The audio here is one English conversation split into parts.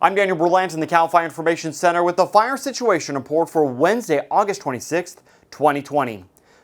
I'm Daniel Berlant in the Cal Fire Information Center with the fire situation report for Wednesday, August 26th, 2020.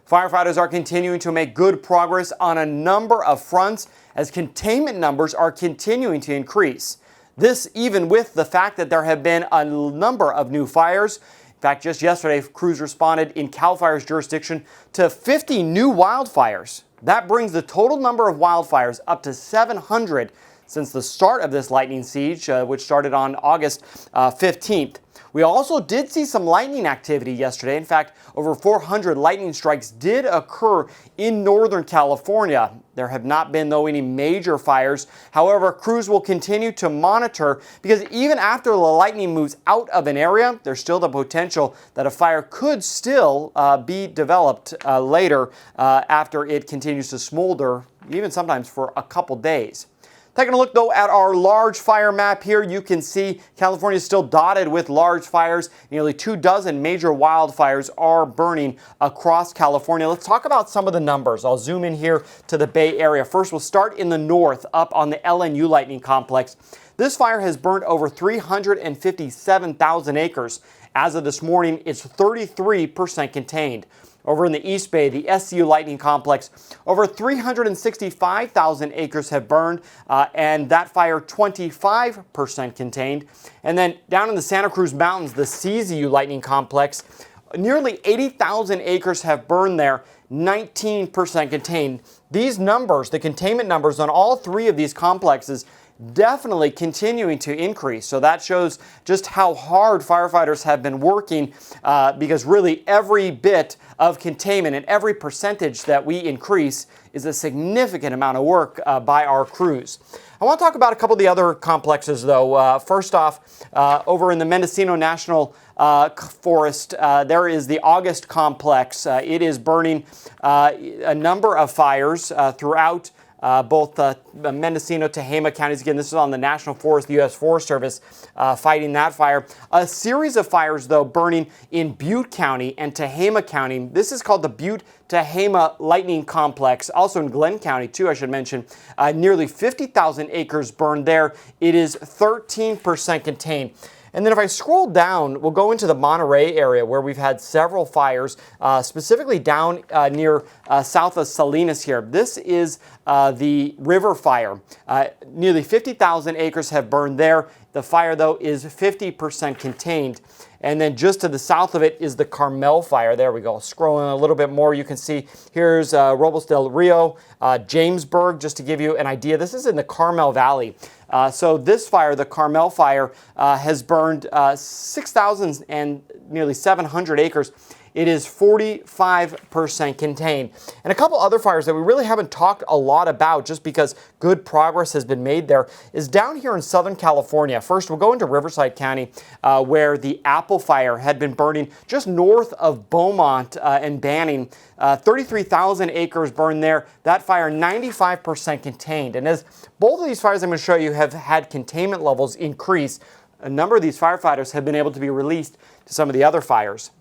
Firefighters are continuing to make good progress on a number of fronts as containment numbers are continuing to increase. This even with the fact that there have been a number of new fires. In fact, just yesterday, crews responded in Cal Fire's jurisdiction to 50 new wildfires. That brings the total number of wildfires up to 700 since the start of this lightning siege, which started on August 15th. We also did see some lightning activity yesterday. In fact, over 400 lightning strikes did occur in Northern California. There have not been, though, any major fires. However, crews will continue to monitor because even after the lightning moves out of an area, there's still the potential that a fire could still be developed later after it continues to smolder, even sometimes for a couple days. Taking a look, though, at our large fire map here, you can see California is still dotted with large fires. Nearly 24 major wildfires are burning across California. Let's talk about some of the numbers. I'll zoom in here to the Bay Area. First, we'll start in the north, up on the LNU lightning complex. This fire has burned over 357,000 acres. As of this morning, it's 33% contained. Over in the East Bay, the SCU lightning complex, over 365,000 acres have burned, and that fire 25% contained. And then down in the Santa Cruz Mountains, the CZU lightning complex, nearly 80,000 acres have burned there, 19% contained. These numbers, the containment numbers on all three of these complexes, definitely continuing to increase. So that shows just how hard firefighters have been working because really every bit of containment and every percentage that we increase is a significant amount of work by our crews. I want to talk about a couple of the other complexes, though. First off, over in the Mendocino National Forest, there is the August complex. It is burning a number of fires throughout both Mendocino, Tehema counties. Again, this is on the National Forest, the U.S. Forest Service fighting that fire. A series of fires, though, burning in Butte County and Tehema County. This is called the Butte Tehema Lightning Complex, also in Glenn County, too, I should mention. Nearly 50,000 acres burned there. It is 13% contained. And then if I scroll down, we'll go into the Monterey area where we've had several fires, specifically down near south of Salinas here. This is the river fire. Nearly 50,000 acres have burned there. The fire, though, is 50% contained. And then just to the south of it is the Carmel fire. There we go. Scrolling a little bit more, you can see here's Robles del Rio, Jamesburg, just to give you an idea. This is in the Carmel Valley. So this fire, the Carmel fire, has burned 6,000 and nearly 700 acres. It is 45% contained. And a couple other fires that we really haven't talked a lot about just because good progress has been made there is down here in Southern California. First, we'll go into Riverside County where the Apple fire had been burning just north of Beaumont and Banning. 33,000 acres burned there. That fire 95% contained. And as both of these fires I'm going to show you have had containment levels increase, a number of these firefighters have been able to be released to some of the other fires.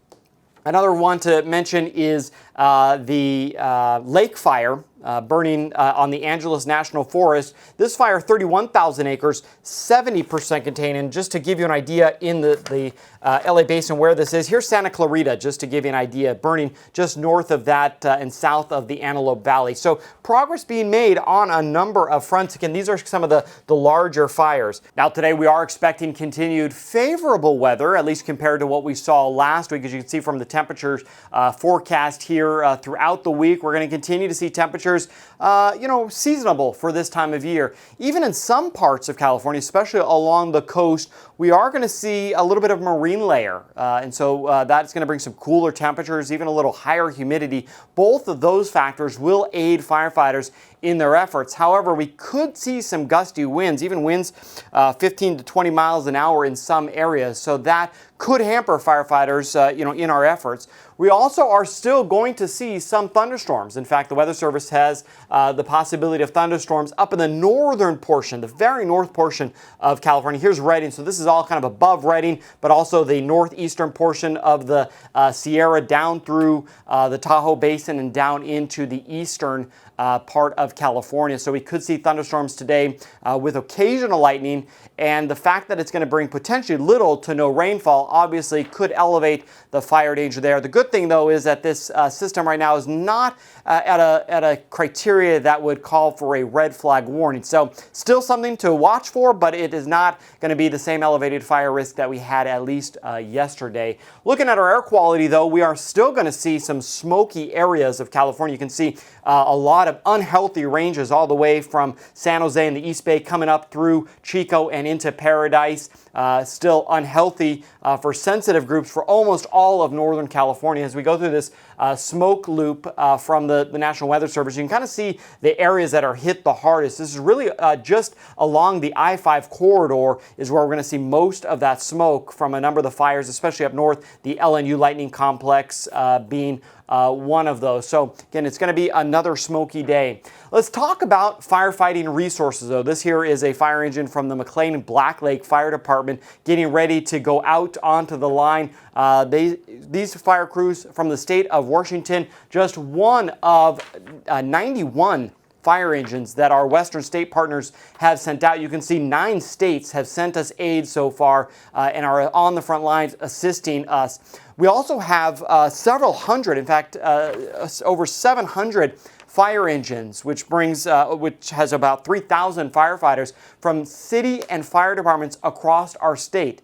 Another one to mention is the lake fire burning on the Angelus National Forest. This fire, 31,000 acres, 70% contained. And just to give you an idea in the LA Basin where this is, here's Santa Clarita, just to give you an idea, burning just north of that and south of the Antelope Valley. So progress being made on a number of fronts. Again, these are some of the larger fires. Now today we are expecting continued favorable weather, at least compared to what we saw last week. As you can see from the temperatures forecast here throughout the week, we're going to continue to see temperatures seasonable for this time of year. Even in some parts of California, especially along the coast, we are going to see a little bit of marine layer. And so that's going to bring some cooler temperatures, even a little higher humidity. Both of those factors will aid firefighters in their efforts. However, we could see some gusty winds, even winds 15 to 20 miles an hour in some areas. So that could hamper firefighters, in our efforts. We also are still going to see some thunderstorms. In fact, the Weather Service has the possibility of thunderstorms up in the northern portion, the very north portion of California. Here's Redding. So this is all kind of above Redding, but also the northeastern portion of the Sierra down through the Tahoe Basin and down into the eastern part of California. So we could see thunderstorms today with occasional lightning, and the fact that it's going to bring potentially little to no rainfall obviously could elevate the fire danger there. The good thing, though, is that this system right now is not at a criteria that would call for a red flag warning. So still something to watch for, but it is not going to be the same elevated fire risk that we had at least yesterday. Looking at our air quality, though, we are still going to see some smoky areas of California. You can see a lot of unhealthy ranges all the way from San Jose and the East Bay coming up through Chico and into Paradise. Still unhealthy for sensitive groups for almost all of Northern California. As we go through this smoke loop from the National Weather Service, you can kind of see the areas that are hit the hardest. This is really just along the I-5 corridor is where we're going to see most of that smoke from a number of the fires, especially up north, the LNU Lightning Complex being one of those. So again, it's going to be another smoky day. Let's talk about firefighting resources, though. This here is a fire engine from the McLean Black Lake Fire Department getting ready to go out onto the line. These fire crews from the state of Washington, just one of 91 fire engines that our Western state partners have sent out. You can see 9 states have sent us aid so far and are on the front lines assisting us. We also have several hundred, in fact, over 700 fire engines, which has about 3,000 firefighters from city and fire departments across our state.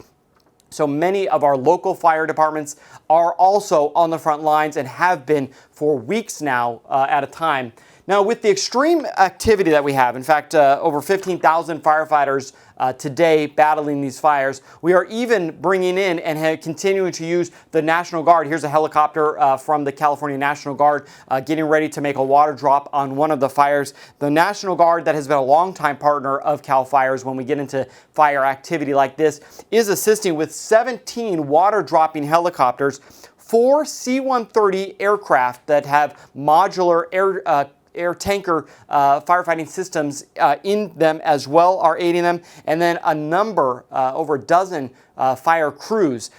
So many of our local fire departments are also on the front lines and have been for weeks now at a time. Now, with the extreme activity that we have, in fact, over 15,000 firefighters today battling these fires, we are even bringing in and continuing to use the National Guard. Here's a helicopter from the California National Guard getting ready to make a water drop on one of the fires. The National Guard, that has been a longtime partner of CAL FIRE's when we get into fire activity like this, is assisting with 17 water dropping helicopters, 4 C-130 aircraft that have modular air tanker firefighting systems in them as well are aiding them, and then a number, over a dozen fire crews.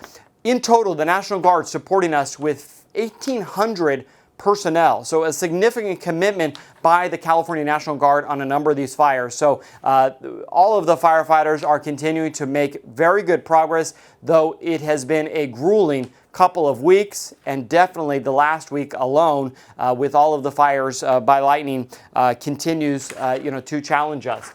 In total, the National Guard supporting us with 1,800 personnel. So a significant commitment by the California National Guard on a number of these fires. So all of the firefighters are continuing to make very good progress, though it has been a grueling couple of weeks, and definitely the last week alone with all of the fires by lightning continues to challenge us.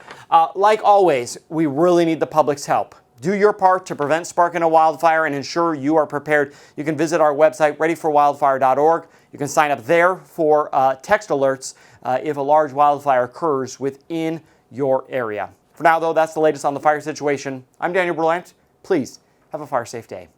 Like always, we really need the public's help. Do your part to prevent sparking a wildfire and ensure you are prepared. You can visit our website, readyforwildfire.org. You can sign up there for text alerts if a large wildfire occurs within your area. For now, though, that's the latest on the fire situation. I'm Daniel Berlant. Please have a fire-safe day.